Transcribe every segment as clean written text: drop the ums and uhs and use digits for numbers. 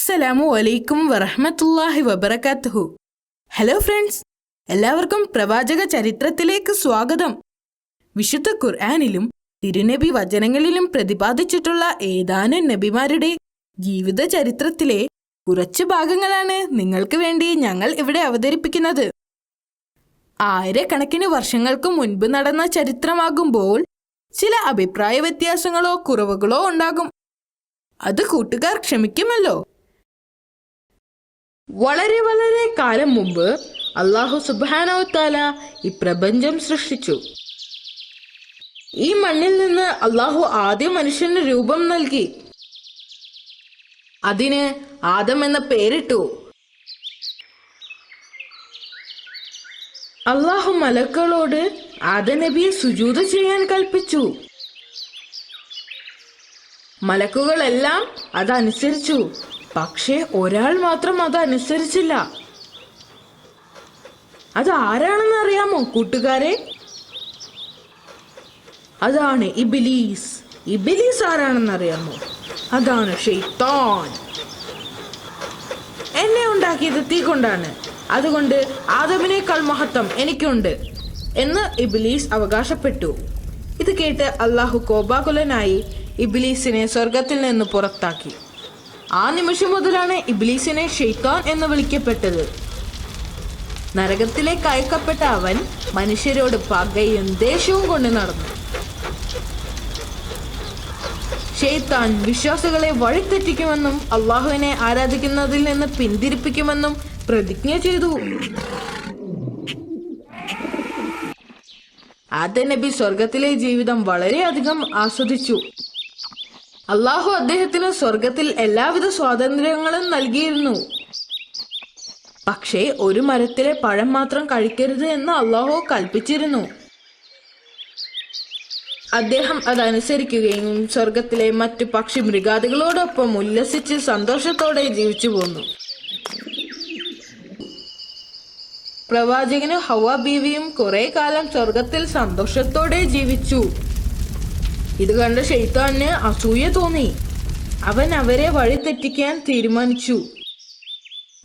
അസ്സലാമു അലൈക്കും വറഹ്മത്തുള്ളാഹി വബറകാതുഹു. ഹലോ ഫ്രണ്ട്സ്, എല്ലാവർക്കും പ്രവാചക ചരിത്രത്തിലേക്ക് സ്വാഗതം. വിശുദ്ധ ഖുർആനിലും തിരുനബി വചനങ്ങളിലും പ്രതിപാദിച്ചിട്ടുള്ള ഏതാനും നബിമാരുടെ ജീവിത ചരിത്രത്തിലെ കുറച്ച് ഭാഗങ്ങളാണ് നിങ്ങൾക്ക് വേണ്ടി ഞങ്ങൾ ഇവിടെ അവതരിപ്പിക്കുന്നത്. ആയിരക്കണക്കിന് വർഷങ്ങൾക്ക് മുൻപ് നടന്ന ചരിത്രമാകുമ്പോൾ ചില അഭിപ്രായ വ്യത്യാസങ്ങളോ കുറവുകളോ ഉണ്ടാകും. അത് കൂട്ടുകാർ ക്ഷമിക്കുമല്ലോ. വളരെ വളരെ കാലം മുമ്പ് അല്ലാഹു സുബ്ഹാനഹു വതആല ഈ പ്രപഞ്ചം സൃഷ്ടിച്ചു. ഈ മണ്ണിൽ നിന്ന് അല്ലാഹു ആദ്യ മനുഷ്യന് രൂപം നൽകി. അതിന് ആദം എന്ന പേരിട്ടു. അല്ലാഹു മലക്കുകളോട് ആദം നബിയെ സുജൂദ് ചെയ്യാൻ കൽപ്പിച്ചു. മലക്കുകളെല്ലാം അതനുസരിച്ചു. പക്ഷേ ഒരാൾ മാത്രം അതനുസരിച്ചില്ല. അത് ആരാണെന്ന് അറിയാമോ കൂട്ടുകാരെ? അതാണ് ഇബ്ലീസ്. ഇബ്ലീസ് ആരാണെന്ന് അറിയാമോ? അതാണ് ശൈത്താൻ. എന്നെ ഉണ്ടാക്കിയത് തീ കൊണ്ടാണ്, അതുകൊണ്ട് ആദമിനേക്കാൾ മഹത്വം എനിക്കുണ്ട് എന്ന് ഇബ്ലീസ് അവകാശപ്പെട്ടു. ഇത് കേട്ട് അല്ലാഹു കോപാകുലനായി ഇബ്ലീസിനെ സ്വർഗത്തിൽ നിന്ന് പുറത്താക്കി. ആ നിമിഷം മുതലാണ് ഇബ്ലീസിനെ ശൈത്താൻ എന്ന് വിളിക്കപ്പെട്ടത്. നരകത്തിലേക്ക് അയക്കപ്പെട്ട അവൻ മനുഷ്യരോട് പകയും ദേഷ്യവും കൊണ്ട് നടന്നു. ശൈത്താൻ വിശ്വാസികളെ വഴിതെറ്റിക്കുമെന്നും അള്ളാഹുവിനെ ആരാധിക്കുന്നതിൽ നിന്ന് പിന്തിരിപ്പിക്കുമെന്നും പ്രതിജ്ഞ ചെയ്തു. ആദം നബി സ്വർഗത്തിലെ ജീവിതം വളരെയധികം ആസ്വദിച്ചു. അള്ളാഹു അദ്ദേഹത്തിന് സ്വർഗത്തിൽ എല്ലാവിധ സ്വാതന്ത്ര്യങ്ങളും നൽകിയിരുന്നു. പക്ഷേ ഒരു മരത്തിലെ പഴം മാത്രം കഴിക്കരുത് എന്ന് അള്ളാഹു കൽപ്പിച്ചിരുന്നു. അദ്ദേഹം അതനുസരിക്കുകയും സ്വർഗത്തിലെ മറ്റു പക്ഷി മൃഗാദികളോടൊപ്പം ഉല്ലസിച്ച് സന്തോഷത്തോടെ ജീവിച്ചു പോന്നു. പ്രവാചകനും ഹവ്വ ബീവിയും കുറെ കാലം സ്വർഗത്തിൽ സന്തോഷത്തോടെ ജീവിച്ചു. ഇത് കണ്ട ശൈത്താന് അസൂയ തോന്നി. അവൻ അവരെ വഴിതെറ്റിക്കാൻ തീരുമാനിച്ചു.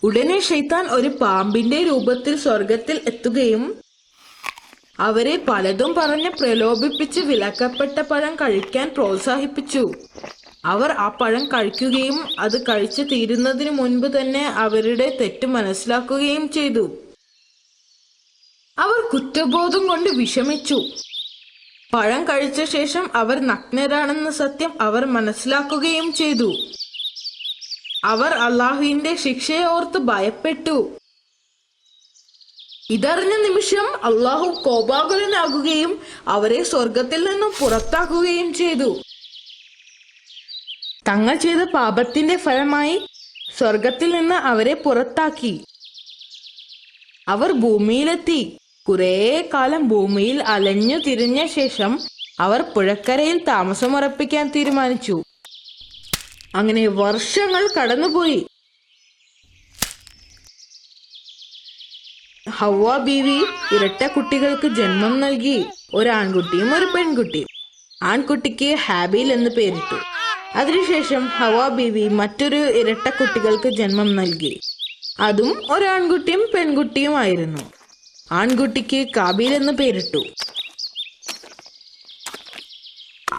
ഉടനെ ശൈത്താൻ ഒരു പാമ്പിന്റെ രൂപത്തിൽ സ്വർഗത്തിൽ എത്തുകയും അവരെ പലതും പറഞ്ഞ് പ്രലോഭിപ്പിച്ച് വിലക്കപ്പെട്ട പഴം കഴിക്കാൻ പ്രോത്സാഹിപ്പിച്ചു. അവർ ആ പഴം കഴിക്കുകയും അത് കഴിച്ചു തീരുന്നതിന് മുൻപ് തന്നെ അവരുടെ തെറ്റ് മനസ്സിലാക്കുകയും ചെയ്തു. അവർ കുറ്റബോധം കൊണ്ട് വിഷമിച്ചു. പഴം കഴിച്ച ശേഷം അവർ നഗ്നരാണെന്ന സത്യം അവർ മനസ്സിലാക്കുകയും ചെയ്തു. അവർ അള്ളാഹുവിന്റെ ശിക്ഷയെ ഓർത്ത് ഭയപ്പെട്ടു. ഇതറിഞ്ഞ നിമിഷം അള്ളാഹു കോപാകുലനാകുകയും അവരെ സ്വർഗത്തിൽ നിന്നും പുറത്താക്കുകയും ചെയ്തു. തങ്ങൾ ചെയ്ത പാപത്തിന്റെ ഫലമായി സ്വർഗത്തിൽ നിന്ന് അവരെ പുറത്താക്കി. അവർ ഭൂമിയിലെത്തി. കുറെ കാലം ഭൂമിയിൽ അലഞ്ഞു തിരിഞ്ഞ ശേഷം അവർ പുഴക്കരയിൽ താമസമുറപ്പിക്കാൻ തീരുമാനിച്ചു. അങ്ങനെ വർഷങ്ങൾ കടന്നുപോയി. ഹവ്വ ബീവി ഇരട്ട കുട്ടികൾക്ക് ജന്മം നൽകി. ഒരു ആൺകുട്ടിയും ഒരു പെൺകുട്ടിയും. ആൺകുട്ടിക്ക് ഹാബീൽ എന്ന് പേരിട്ടു. അതിനുശേഷം ഹവ്വ ബീവി മറ്റൊരു ഇരട്ട കുട്ടികൾക്ക് ജന്മം നൽകി. അതും ഒരു ആൺകുട്ടിയും പെൺകുട്ടിയുമായിരുന്നു. ആൺകുട്ടിക്ക് കാബീൽ എന്ന് പേരിട്ടു.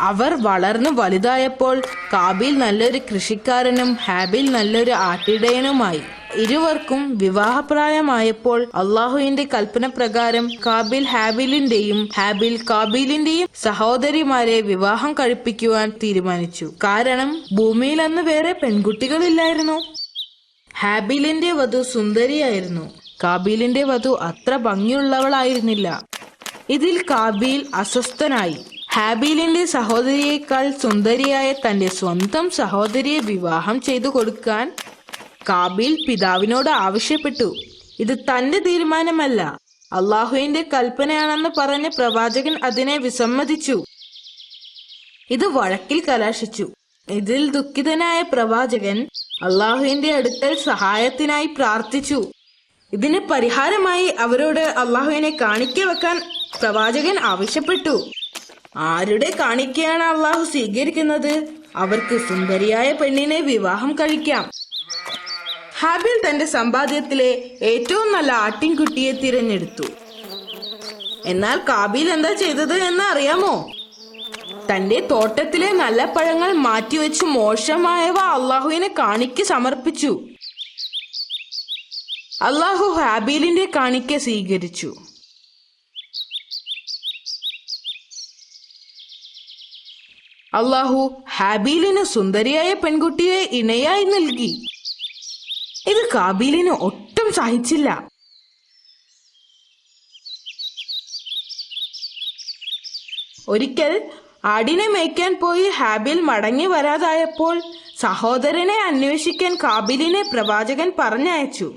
അവർ വളർന്നു വലുതായപ്പോൾ കാബീൽ നല്ലൊരു കൃഷിക്കാരനും ഹാബീൽ നല്ലൊരു ആട്ടിടയനുമായി. ഇരുവർക്കും വിവാഹപ്രായമായപ്പോൾ അള്ളാഹുവിന്റെ കൽപ്പന പ്രകാരം കാബീൽ ഹാബീലിന്റെയും ഹാബീൽ കാബീലിന്റെയും സഹോദരിമാരെ വിവാഹം കഴിപ്പിക്കുവാൻ തീരുമാനിച്ചു. കാരണം ഭൂമിയിൽ അന്ന് വേറെ പെൺകുട്ടികളില്ലായിരുന്നു. ഹാബീലിന്റെ വധു സുന്ദരിയായിരുന്നു. കാബീലിന്റെ വധു അത്ര ഭംഗിയുള്ളവളായിരുന്നില്ല. ഇതിൽ കാബീൽ അസ്വസ്ഥനായി. ഹാബീലിന്റെ സഹോദരിയേക്കാൾ സുന്ദരിയായ തന്റെ സ്വന്തം സഹോദരിയെ വിവാഹം ചെയ്തു കൊടുക്കാൻ കാബീൽ പിതാവിനോട് ആവശ്യപ്പെട്ടു. ഇത് തന്റെ തീരുമാനമല്ല, അള്ളാഹുവിന്റെ കൽപ്പനയാണെന്ന് പറഞ്ഞ് പ്രവാചകൻ അതിനെ വിസമ്മതിച്ചു. ഇത് വഴക്കിൽ കലാശിച്ചു. ഇതിൽ ദുഃഖിതനായ പ്രവാചകൻ അള്ളാഹുവിന്റെ അടുക്കൽ സഹായത്തിനായി പ്രാർത്ഥിച്ചു. ഇതിന് പരിഹാരമായി അവരോട് അള്ളാഹുവിനെ കാണിക്ക വെക്കാൻ പ്രവാചകൻ ആവശ്യപ്പെട്ടു. ആരുടെ കാണിക്കയാണ് അള്ളാഹു സ്വീകരിക്കുന്നത്? അവർക്ക് സുന്ദരിയായ പെണ്ണിനെ വിവാഹം കഴിക്കാം. ഹാബിൽ തന്റെ സമ്പാദ്യത്തിലെ ഏറ്റവും നല്ല ആട്ടിൻകുട്ടിയെ തിരഞ്ഞെടുത്തു. എന്നാൽ കാബീൽ എന്താ ചെയ്തത് എന്ന് അറിയാമോ? തന്റെ തോട്ടത്തിലെ നല്ല പഴങ്ങൾ മാറ്റിവെച്ച് മോശമായവ അള്ളാഹുവിനെ കാണിക്ക് സമർപ്പിച്ചു. അള്ളാഹു ഹാബീലിന്റെ കാണിക്ക സ്വീകരിച്ചു. അള്ളാഹു ഹാബീലിന് സുന്ദരിയായ പെൺകുട്ടിയെ ഇണയായി നൽകി. ഇത് കാബീലിന് ഒട്ടും സഹിച്ചില്ല. ഒരിക്കൽ ആടിനെ മേയ്ക്കാൻ പോയി ഹാബീൽ മടങ്ങി വരാതായപ്പോൾ സഹോദരനെ അന്വേഷിക്കാൻ കാബീലിനെ പ്രവാചകൻ പറഞ്ഞയച്ചു.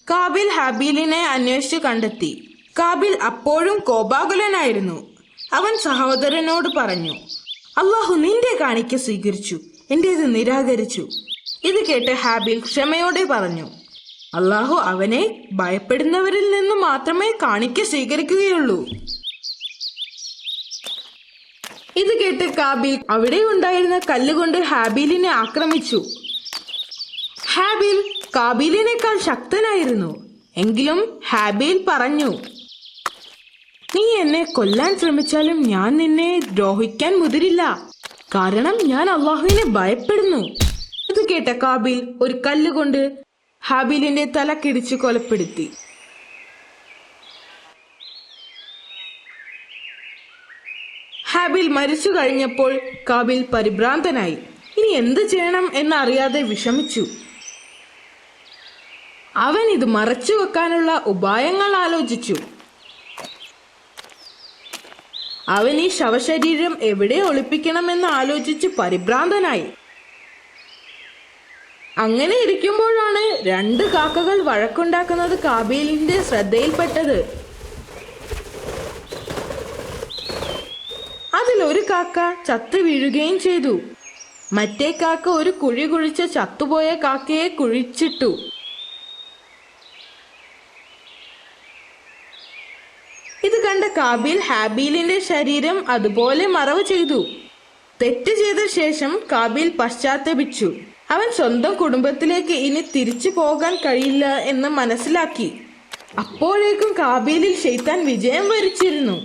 കാബീൽ ഹാബീലിനെ അന്വേഷിച്ച് കണ്ടെത്തി. കാബീൽ അപ്പോഴും കോപാകുലനായിരുന്നു. അവൻ സഹോദരനോട് പറഞ്ഞു, അള്ളാഹു നിന്റെ കാണിക്ക സ്വീകരിച്ചു, എന്റേത് നിരാകരിച്ചു. ഇത് കേട്ട് ഹാബീൽ ക്ഷമയോടെ പറഞ്ഞു, അള്ളാഹു അവനെ ഭയപ്പെടുന്നവരിൽ നിന്ന് മാത്രമേ കാണിക്ക സ്വീകരിക്കുകയുള്ളൂ. ഇത് കേട്ട് കാബീൽ അവിടെ ഉണ്ടായിരുന്ന കല്ലുകൊണ്ട് ഹാബീലിനെ ആക്രമിച്ചു. ഹാബീൽ കാബീലിനേക്കാൾ ശക്തനായിരുന്നു. എങ്കിലും ഹാബീൽ പറഞ്ഞു, നീ എന്നെ കൊല്ലാൻ ശ്രമിച്ചാലും ഞാൻ നിന്നെ ദ്രോഹിക്കാൻ മുതിരില്ല, കാരണം ഞാൻ അള്ളാഹുവിനെ ഭയപ്പെടുന്നു. ഇത് കേട്ട കാബീൽ ഒരു കല്ലുകൊണ്ട് ഹാബീലിന്റെ തലക്കിടിച്ച് കൊലപ്പെടുത്തി. ഹാബീൽ മരിച്ചു കഴിഞ്ഞപ്പോൾ കാബീൽ പരിഭ്രാന്തനായി. ഇനി എന്ത് ചെയ്യണം എന്നറിയാതെ വിഷമിച്ചു. അവൻ ഇത് മറച്ചു വെക്കാനുള്ള ഉപായങ്ങൾ ആലോചിച്ചു. അവൻ ഈ ശവശരീരം എവിടെ ഒളിപ്പിക്കണമെന്ന് ആലോചിച്ച് പരിഭ്രാന്തനായി. അങ്ങനെ ഇരിക്കുമ്പോഴാണ് 2 കാക്കകൾ വഴക്കുണ്ടാക്കുന്നത് കാബീലിന്റെ ശ്രദ്ധയിൽപ്പെട്ടത്. അതിലൊരു കാക്ക ചത്തു വീഴുകയും ചെയ്തു. മറ്റേ കാക്ക ഒരു കുഴി കുഴിച്ച് ചത്തുപോയ കാക്കയെ കുഴിച്ചിട്ടു. ഇത് കണ്ട കാബീൽ ഹാബീലിന്റെ ശരീരം അതുപോലെ മറവ് ചെയ്തു. തെറ്റ് ചെയ്ത ശേഷം കാബീൽ പശ്ചാത്തപിച്ചു. അവൻ സ്വന്തം കുടുംബത്തിലേക്ക് ഇനി തിരിച്ചു പോകാൻ കഴിയില്ല എന്ന് മനസ്സിലാക്കി. അപ്പോഴേക്കും കാബീലിൽ ശൈത്താൻ വിജയം വരിച്ചിരുന്നു.